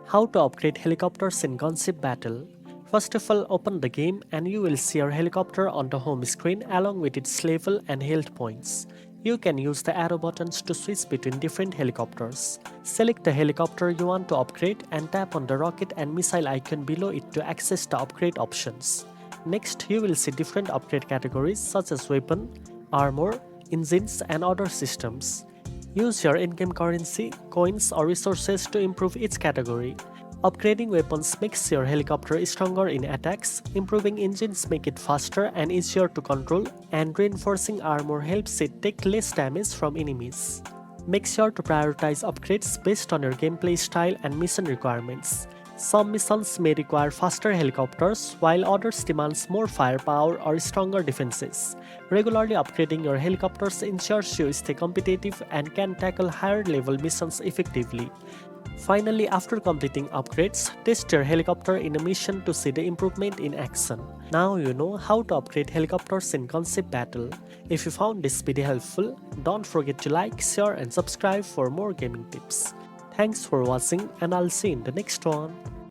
How to upgrade helicopters in Gunship Battle. First of all, open the game and you will see your helicopter on the home screen along with its level and health points. You can use the arrow buttons to switch between different helicopters. Select the helicopter you want to upgrade and tap on the rocket and missile icon below it to access the upgrade options. Next, you will see different upgrade categories such as weapon, armor, engines and other systems. Use your in-game currency, coins or resources to improve each category. Upgrading weapons makes your helicopter stronger in attacks, improving engines make it faster and easier to control, and reinforcing armor helps it take less damage from enemies. Make sure to prioritize upgrades based on your gameplay style and mission requirements. Some missions may require faster helicopters, while others demands more firepower or stronger defenses. Regularly upgrading your helicopters ensures you stay competitive and can tackle higher level missions effectively. Finally, after completing upgrades, test your helicopter in a mission to see the improvement in action. Now you know how to upgrade helicopters in Gunship Battle. If you found this video helpful, don't forget to like, share and subscribe for more gaming tips. Thanks for watching and I'll see you in the next one.